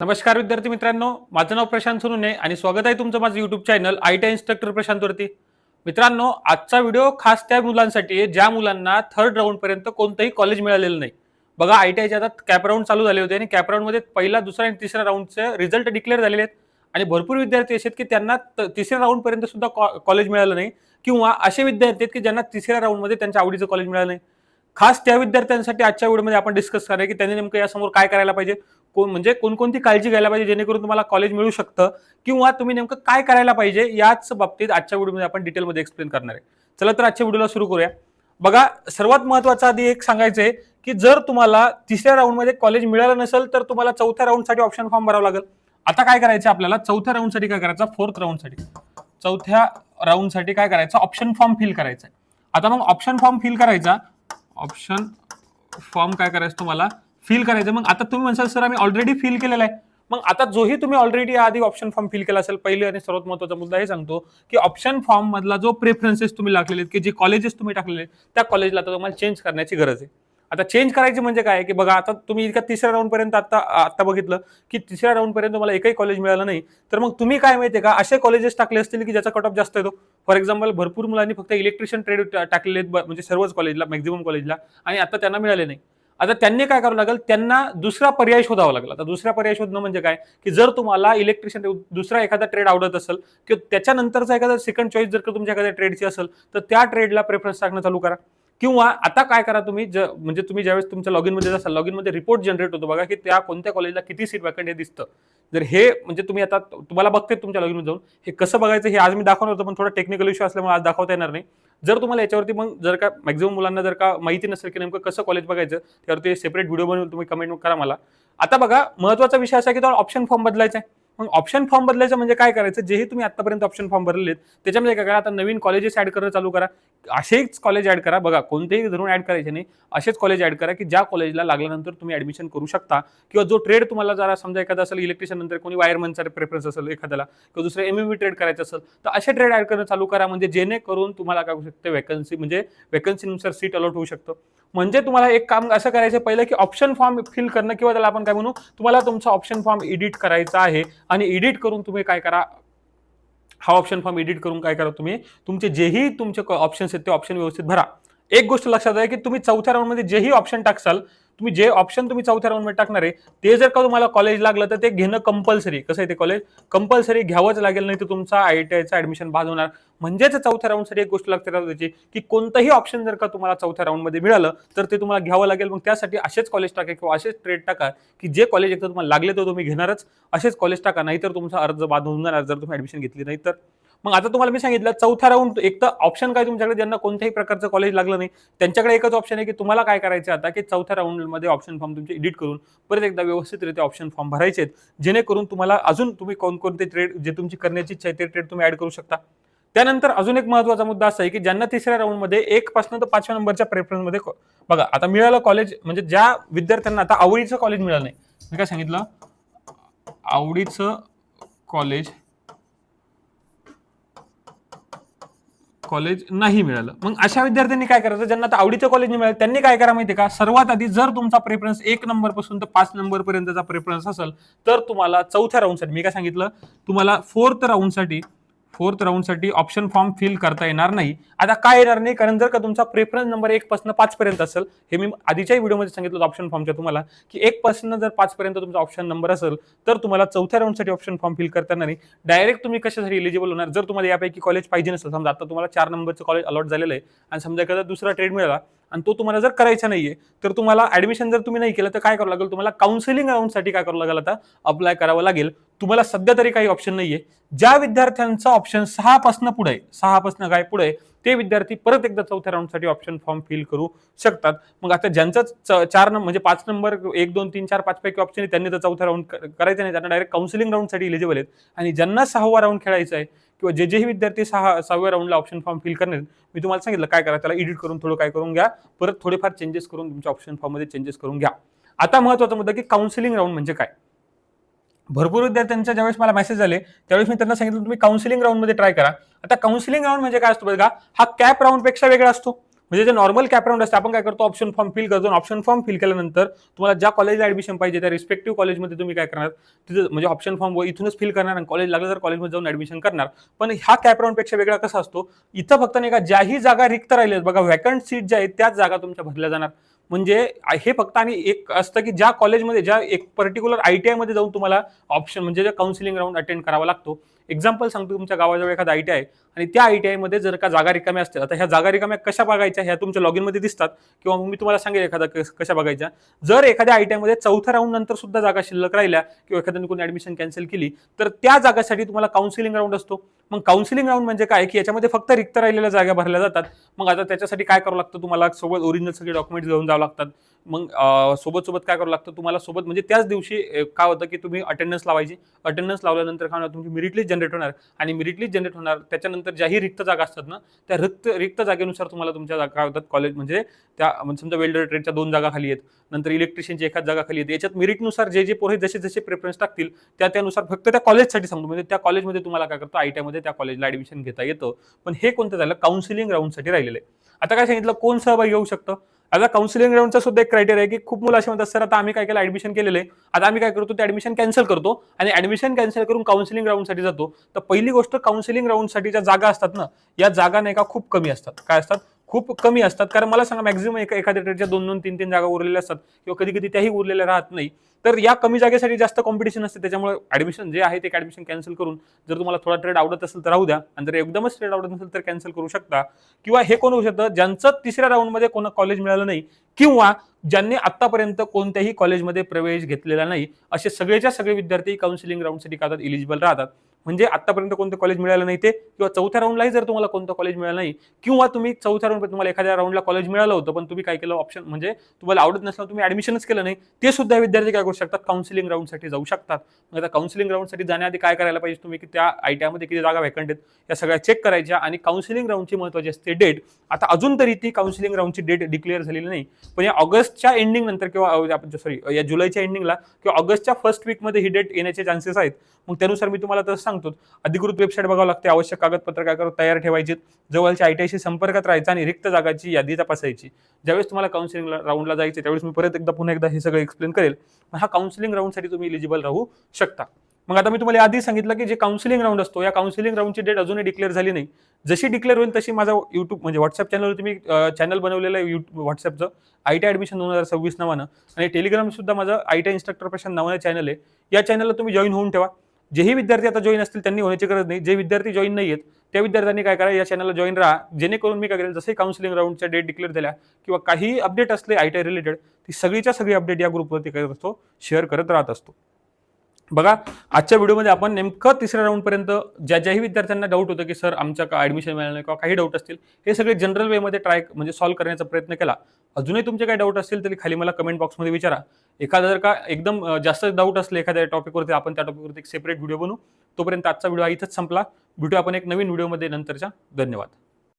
नमस्कार विद्यार्थी मित्रांनो, माझं नाव प्रशांत सोनुने आणि स्वागत आहे तुमचं माझं युट्यूब चॅनल आयटी इन्स्ट्रक्टर प्रशांतवरती. मित्रांनो, आजचा व्हिडिओ खास त्या मुलांसाठी आहे ज्या मुलांना थर्ड राऊंड पर्यंत कोणतंही कॉलेज मिळालेलं नाही. बघा, आयटीआयच्या आता कॅप राऊंड चालू झाले होते आणि कॅप राऊंड मध्ये पहिला, दुसरा आणि तिसऱ्या राऊंडचे रिझल्ट डिक्लेअर झालेले आहेत आणि भरपूर विद्यार्थी असे आहेत की त्यांना तिसऱ्या राऊंड पर्यंत सुद्धा कॉलेज मिळालं नाही किंवा असे विद्यार्थी आहेत की ज्यांना तिसऱ्या राऊंड मध्ये त्यांच्या आवडीचं कॉलेज मिळालं नाही. खास त्या विद्यार्थ्यांसाठी आजच्या व्हिडिओमध्ये आपण डिस्कस करणार आहे की त्यांनी नेमकं यासमोर काय करायला पाहिजे, म्हणजे कोणकोणती काळजी घ्यायला पाहिजे जेणेकरून तुम्हाला कॉलेज मिळू शकतं किंवा तुम्ही नेमकं काय करायला पाहिजे याच बाबतीत आजच्या व्हिडिओमध्ये आपण डिटेलमध्ये एक्सप्लेन करणार आहे. चला तर आजच्या व्हिडिओला सुरू करूया. बघा, सर्वात महत्त्वाचं आधी एक सांगायचं आहे की जर तुम्हाला तिसऱ्या राऊंडमध्ये कॉलेज मिळालं नसेल तर तुम्हाला चौथ्या राऊंडसाठी ऑप्शन फॉर्म भरावा लागेल. आता काय करायचं आपल्याला, चौथ्या राऊंडसाठी काय करायचं, चौथ्या राऊंडसाठी काय करायचं, ऑप्शन फॉर्म फिल करायचा आहे. आता मग ऑप्शन फॉर्म फिल करायचा, ऑप्शन फॉर्म काय करायचं तुम्हाला फिल करायचं. मग आता तुम्ही म्हणसाल सर आम्ही ऑलरेडी फिल केलेला आहे. मग आता जोही तुम्ही ऑलरेडी आधी ऑप्शन फॉर्म फिल केला असेल, पहिले आणि सर्वात महत्त्वाचा मुद्दा हे सांगतो की ऑप्शन फॉर्म मधला जो प्रेफरन्सेस तुम्ही टाकलेले आहेत की जे कॉलेजेस तुम्ही टाकलेले त्या कॉलेजला आता तुम्हाला चेंज करण्याची गरज आहे. आता चेंज करायची म्हणजे काय की बघा, आता तुम्ही इतक्या तिसऱ्या राऊंड पर्यंत आता बघितलं की तिसऱ्या राऊंड पर्यंत तुम्हाला एकही कॉलेज मिळालं नाही, तर मग तुम्ही काय माहितीये का, असे कॉलेजेस टाकले असतील की ज्याचा कट ऑफ जास्त येतो. फॉर एक्झाम्पल, भरपूर मुलांनी फक्त इलेक्ट्रिशियन ट्रेड टाकलेले आहेत, म्हणजे सर्वच कॉलेजला, मॅक्झिमम कॉलेजला, आणि आता त्यांना मिळाले नाही. आता त्यांनी काय करावं लागेल, त्यांना दुसरा पर्याय शोधावा लागला. आता दुसरा पर्याय शोधणं म्हणजे काय की जर तुम्हाला इलेक्ट्रिशियन दुसरा एखादा ट्रेड आवडत असेल किंवा त्याच्यानंतरचा एखादा सेकंड चॉईस जर का तुमच्या एखाद्या ट्रेडची असेल तर त्या ट्रेडला प्रेफरन्स टाकणं चालू करा. किंवा आता काय करा तुम्ही, म्हणजे तुम्ही ज्यावेळेस तुमच्या लॉगिन मध्ये जासाल, लॉगिन मध्ये रिपोर्ट जनरेट होतो बघा की त्या कोणत्या कॉलेजला किती सीट वॅकंट हे दिसतं. जर हे म्हणजे तुम्ही आता तुम्हाला बघते तुमच्या लॉगिन मध्ये जाऊन हे कसं बघायचं हे आज मी दाखवणार होतं, पण थोडा टेक्निकल इश्यू असल्यामुळे आज दाखवता येणार नाही. जर तुम्हाला याच्यावरती मग जर का मॅक्झिमम मुलांना जर का माहिती नसेल की नेमकं कसं कॉलेज बघायचं, त्यावरती सेपरेट व्हिडिओ बनवून तुम्ही कमेंट करा मला. आता बघा, महत्त्वाचा विषय असा की तुम्हाला ऑप्शन फॉर्म बदलायचा आहे. मग ऑप्शन फॉर्म बदलायचं म्हणजे काय करायचं, जेही तुम्ही आतापर्यंत ऑप्शन फॉर्म भरलेले त्याच्यामध्ये काय करा, आता नवीन कॉलेजेस ऍड करणं चालू करा. असेच कॉलेज ऍड करा. बघा, कोणतेही धरून ऍड करायचे नाही, असेच कॉलेज ऍड करा की ज्या कॉलेजला लागल्यानंतर तुम्ही ऍडमिशन करू शकता. किंवा जो ट्रेड तुम्हाला जरा समजा एखादा असेल इलेक्ट्रिशियन, नंतर कोणी वायरमनचा प्रेफरन्स असेल एखाद्याला, किंवा दुसरं एमएमई ट्रेड करायचं असेल तर असे ट्रेड ऍड करणं चालू करा. म्हणजे जेणेकरून तुम्हाला काय होऊ शकते, वॅकन्सी म्हणजे वॅकन्सीनुसार सीट अलॉट होऊ शकतं. म्हणजे तुम्हाला एक काम असं करायचं पहिलं की ऑप्शन फॉर्म फिल करणं, किंवा त्याला आपण काय म्हणू, तुम्हाला तुमचा ऑप्शन फॉर्म एडिट करायचा आहे आणि एडिट करून तुम्ही काय करा, हा ऑप्शन फॉर्म एडिट करून काय करा, तुम्ही तुमचे जेही तुमचे ऑप्शन्स आहेत ते ऑप्शन व्यवस्थित भरा. एक गोष्ट लक्षात आहे की तुम्ही चौथ्या राऊंड मध्ये जेही ऑप्शन टाकसाल, तुम्ही जे ऑप्शन तुम्ही चौथ्या राऊंड मध्ये टाकणार आहे ते जर का तुम्हाला कॉलेज लागलं तर ते घेणं कंपल्सरी. कसं आहे, ते कॉलेज कंपल्सरी घ्यावंच लागेल, नाही तर तुमचा आयटीआयचा ऍडमिशन बाद होणार. म्हणजेच चौथ्या राऊंडसाठी एक गोष्ट लक्षात द्यायची की कोणतंही ऑप्शन जर का तुम्हाला चौथ्या राऊंड मध्ये मिळालं तर ते तुम्हाला घ्यावं लागेल. मग त्यासाठी असेच कॉलेज टाका किंवा असेच ट्रेड टाका की जे कॉलेज एकदा तुम्हाला लागले तर तुम्ही घेणारच, असेच कॉलेज टाका, नाहीतर तुमचा अर्ज बाद होऊन जाणार जर तुम्ही ऍडमिशन घेतली नाही तर. मग आता तुम्हाला मी सांगितलं चौथ्या राऊंड, एक तर ऑप्शन काय तुमच्याकडे, ज्यांना कोणत्याही प्रकारचं कॉलेज लागलं नाही त्यांच्याकडे एकच ऑप्शन आहे की तुम्हाला काय करायचं आता की चौथ्या राऊंड मध्ये ऑप्शन फॉर्म तुमचे एडिट करून परत एकदा व्यवस्थितरित्या ऑप्शन फॉर्म भरायचे आहेत, जेणेकरून तुम्हाला अजून तुम्ही कोणकोणते ट्रेड जे तुमची करण्याची इच्छा आहे ते ट्रेड तुम्ही ऍड करू शकता. त्यानंतर अजून एक महत्त्वाचा मुद्दा असा आहे की ज्यांना तिसऱ्या राऊंड मध्ये 1 पासून तर 5व्या नंबरच्या प्रेफरन्स मध्ये बघा, आता मिळालं कॉलेज, म्हणजे ज्या विद्यार्थ्यांना आता आवडीचं कॉलेज मिळालं नाही, मी काय सांगितलं, आवडीचं कॉलेज नाही मिळालं, मग अशा विद्यार्थ्यांनी काय करायचं, ज्यांना आता आवडीचं कॉलेज नाही मिळालं त्यांनी काय करा माहितीये का, सर्वात आधी जर तुमचा प्रेफरन्स 1 नंबर पासून तर 5 नंबर पर्यंतचा प्रेफरन्स असेल तर तुम्हाला चौथ्या राऊंडसाठी, मी काय सांगितलं तुम्हाला फोर्थ राऊंडसाठी ऑप्शन फॉर्म फिल करता येणार नाही. आता काय येणार नाही, कारण जर का तुमचा प्रेफरन्स नंबर 1 पासून 5 पर्यंत असेल, हे मी आधीच्याही व्हिडिओमध्ये सांगितलं ऑप्शन फॉर्मच्या तुम्हाला की 1 पासून जर 5 पर्यंत तुमचा ऑप्शन नंबर असेल तर तुम्हाला चौथ्या राऊंडसाठी ऑप्शन फॉर्म फिल करता येणार नाही. डायरेक्ट तुम्ही कशासाठी एलिजिबल होणार, जर तुम्हाला यापैकी कॉलेज पाहिजे नसेल, समजा आता तुम्हाला 4 नंबरचं कॉलेज अलॉट झालेलं आहे आणि समजा एखादा दुसरा ट्रेड मिळाला आणि तो तुम्हाला जर करायचा नाहीये तर तुम्हाला ऍडमिशन जर तुम्ही नाही केलं तर काय करावं लागेल, तुम्हाला काउन्सिलिंग राऊंडसाठी काय करावं लागेल, आता अप्लाय करावं लागेल. तुम्हाला सध्या तरी काही ऑप्शन नाहीये. ज्या विद्यार्थ्यांचा ऑप्शन 6 पासून पुढे, 6 पासून काय पुढे, ते विद्यार्थी परत एकदा चौथ्या राऊंडसाठी ऑप्शन फॉर्म फिल करू शकतात. मग आता ज्यांचं 4 नंबर म्हणजे 5 नंबर 1 2 3 4 5 पैकी ऑप्शन आहे त्यांनी तर चौथ्या राऊंड करायचं नाही, त्यांना डायरेक्ट काउन्सिलिंग राऊंडसाठी एलिजिबल आहेत. आणि ज्यांना 6वा राऊंड खेळायचा आहे किंवा जेही विद्यार्थी 6व्या राऊंडला ऑप्शन फॉर्म फिल करणार, मी तुम्हाला सांगितलं काय करा, त्याला एडिट करून थोडं काय करून घ्या, परत थोडेफार चेंजेस करून तुमच्या ऑप्शन फॉर्म मध्ये चेंजेस करून घ्या. आता महत्त्वाचा मुद्दा की काउन्सिलिंग राऊंड म्हणजे काय. भरपूर विद्यार्थ्यांच्या ज्यावेळेस मला मेसेज आले त्यावेळेस मी त्यांना सांगितलं तुम्ही काउन्सिलिंग राऊंड मध्ये ट्राय करा. आता काउन्सिलिंग राऊंड म्हणजे काय असतो बघा, हा कॅप राऊंड पेक्षा वेगळा असतो. म्हणजे जे नॉर्मल कॅपराऊंड असते आपण काय करतो, ऑप्शन फॉर्म फिल करतो. ऑप्शन फॉर्म फिल केल्यानंतर तुम्हाला ज्या कॉलेजला ऍडमिशन पाहिजे त्या रिस्पेक्टिव्ह कॉलेजमध्ये तुम्ही काय करणार, तिथं म्हणजे ऑप्शन फॉर्म इथूनच फिल करणार आणि कॉलेज लागलं तर कॉलेजमध्ये जाऊन ऍडमिशन करणार. पण हा कॅपराऊंड पेक्षा वेगळा कसा असतो, इथं फक्त नाही का ज्याही जागा रिक्त राहिल्या बघा, व्हॅकंट सीट ज्या आहेत त्याच जागा तुमच्या भरल्या जाणार. म्हणजे हे फक्त आणि एक असतं की ज्या कॉलेजमध्ये ज्या एक पर्टिक्युलर ITI मध्ये जाऊन तुम्हाला ऑप्शन म्हणजे काउन्सिलिंग राऊंड अटेंड करावा लागतो. एक्झाम्पल सांगतो, तुमच्या गावाजवळ एखादा ITI आणि त्या ITI मध्ये जर का जागा रिकाम्या असतील, आता ह्या जागा रिकाम्या कशा बघायच्या, ह्या तुमच्या लॉगिन मध्ये दिसतात किंवा मी तुम्हाला सांगेल एखादा कशा बघायच्या. जर एखाद्या ITI मध्ये चौथ्या राऊंड नंतर सुद्धा जागा शिल्लक राहिल्या किंवा एखाद्याने कोणी ऍडमिशन कॅन्सल केली तर त्या जागासाठी तुम्हाला काउन्सिलिंग राऊंड असतो. मग काउन्सिलिंग राऊंड म्हणजे काय की याच्यामध्ये फक्त रिक्त राहिलेल्या जागा भरल्या जातात. मग आता त्याच्यासाठी काय करावं लागतं, तुम्हाला सोबत ओरिजिनल सगळे डॉक्युमेंट्स घेऊन जावं लागतात. मग सोबत सोबत काय करावं लागतं तुम्हाला, सोबत म्हणजे त्याच दिवशी काय होतं की तुम्ही अटेंडन्स लावायची. अटेंडन्स लावल्यानंतर काय होणार, तुमची मेरिट लिस्ट जनरेट होणार आणि मेरिट लिस्ट जनरेट होणार. त्याच्यानंतर ज्याही रिक्त जागा असतात ना, त्या रिक्त जागेनुसार तुम्हाला तुमच्या जागा काय होतात कॉलेज म्हणजे त्या समजा वेल्डर ट्रेडच्या 2 जागा खाली आहेत, नंतर इलेक्ट्रिशियनची एखाद जागा खाली येते. याच्यात मेरिटनुसार जे पोरे जसे जसे प्रेफरन्स टाकतील त्यानुसार फक्त त्या कॉलेजसाठी सांगतो, म्हणजे त्या कॉलेजमध्ये तुम्हाला काय करतो ITI मध्ये त्या कॉलेजला ऍडमिशन घेता येतं. पण हे कोणतं झालं, काउन्सिलिंग राऊंडसाठी राहिलेलं आहे. आता काय सांगितलं, कोण सहभागी होऊ शकतं. आता काउन्सिलिंग राऊंडचा सुद्धा एक क्रायटेरिया आहे की खूप मुलं असे म्हणतात, सर आता आम्ही काय केलं, ऍडमिशन केलेलं आहे, आता आम्ही काय करतो, ते ऍडमिशन कॅन्सल करतो आणि ऍडमिशन कॅन्सल करून काउन्सिलिंग राऊंडसाठी जातो. तर पहिली गोष्ट, काउन्सिलिंग राऊंडसाठी ज्या जागा असतात ना, या जागा नाही का खूप कमी असतात. काय असतात, खूप कमी असतात. कारण मला सांगा, मॅक्झिमम एखाद्या ट्रेडच्या 2-2, 3-3 जागा उरलेल्या असतात किंवा कधी कधी त्याही उरलेल्या राहत नाही. तर या कमी जागेसाठी जास्त कॉम्पिटिशन असते. त्याच्यामुळे ऍडमिशन जे आहे ते ऍडमिशन कॅन्सल करून, जर तुम्हाला थोडा ट्रेड आवडत असेल तर राहू द्या, आणि जर एकदमच ट्रेड आवडत नसेल तर कॅन्सल करू शकता. किंवा हे कोण होऊ शकतं, ज्यांचं तिसऱ्या राऊंडमध्ये कोणा कॉलेज मिळालं नाही किंवा ज्यांनी आतापर्यंत कोणत्याही कॉलेजमध्ये प्रवेश घेतलेला नाही, असे सगळेच्या सगळे विद्यार्थी काउन्सिलिंग राऊंडसाठी काढतात, इलिजिबल राहतात. म्हणजे आतापर्यंत कोणतं कॉलेज मिळालं नाही ते, किंवा चौथ्या राऊंडलाही जर तुम्हाला कोणतं कॉलेज मिळालं नाही, किंवा तुम्ही चौथ्या राऊंड तुम्हाला एखाद्या राऊंडला कॉलेज मिळालं होतं पण तुम्ही काय केलं, ऑप्शन म्हणजे तुम्हाला आवडत नसलं, तुम्ही ऍडमिशनच केलं नाही, ते सुद्धा विद्यार्थी काय करू शकतात, काउन्सिलिंग राऊंडसाठी जाऊ शकतात. मग आता काउन्सिलिंग राऊंडसाठी जाण्याआधी काय करायला पाहिजे तुम्ही, की त्या ITI मध्ये किती जागा व्हॅकंट आहेत या सगळ्या चेक करायच्या. आणि काउन्सिलिंग राऊंडची महत्त्वाची असते डेट. आता अजून तरी ती काउन्सिलिंग राऊंडची डेट डिक्लेअर झालेली नाही, पण या ऑगस्टच्या एंडिंग नंतर किंवा या जुलैच्या एंडिंगला किंवा ऑगस्टच्या फर्स्ट वीकमध्ये ही डेट येण्याचे चान्सेस आहेत. मग त्यानुसार मी तुम्हाला तसं सांगतो, अधिकृत वेबसाईट बघावं लागते, आवश्यक कागदपत्र काय करू तयार ठेवायचे, जवळच्या ITI संपर्कात राहायचा आणि रिक्त जागाची यादी तपासायची. ज्यावेळेस तुम्हाला काउन्सिलिंग राऊंडला जायचे त्यावेळेस मी परत पुन्हा एकदा हे सगळं एक्सप्लेन करेल. हा काउन्सिलिंग राऊंडसाठी तुम्ही इलिजिबल राहू शकता. मग आता मी तुम्हाला आधी सांगितलं की जे काउन्सिलिंग राऊंड असतो, या काउन्सिलिंग राऊंडची डेट अजूनही डिक्लेअर झाली नाही. जशी डिक्लेअर होईल तशी माझा युट्यूब म्हणजे व्हॉट्सअप चॅनलवर मी चॅनल बनवलेलं आहे व्हॉट्सअपचं, ITI ऍडमिशन 2026 नावानं. आणि टेलिग्राम सुद्धा माझं ITI इन्स्ट्रक्टर प्रशांत नावानं चॅनल आहे. या चॅनलला तुम्ही जॉईन होऊन ठेवा. जेही विद्यार्थी आता जॉईन असतील त्यांनी होण्याची गरज नाही. जे विद्यार्थी जॉईन नाही आहेत त्या विद्यार्थ्यांनी काय करा, या चॅनलला जॉईन राहा, जेणेकरून मी काय करेल, जसे काउन्सिलिंग राऊंडच्या डेट डिक्लेअर झाल्या किंवा काही अपडेट असले ITI रिलेटेड, ती सगळीच्या सगळी अपडेट या ग्रुपवरती करत असतो, शेअर करत राहत असतो. बघा, आजच्या व्हिडिओमध्ये आपण नेमकं तिसऱ्या राऊंड पर्यंत ज्याही विद्यार्थ्यांना डाऊट होतं की सर आमच्या ऍडमिशन मिळालं नाही किंवा काही डाऊट असतील, हे सगळे जनरल वेमध्ये म्हणजे सॉल्व्ह करण्याचा प्रयत्न केला. अजूनही तुमचे काही डाऊट असतील तरी खाली मला कमेंट बॉक्समध्ये विचारा. एखादा जर का एकदम जास्त डाऊट असले एखाद्या टॉपिकवरती, आपण त्या टॉपिकवरती एक सेपरेट व्हिडिओ बनवू. तोपर्यंत आजचा व्हिडिओ इथंच संपला. भेटू आपण एक नवीन व्हिडिओमध्ये नंतरच्या. धन्यवाद.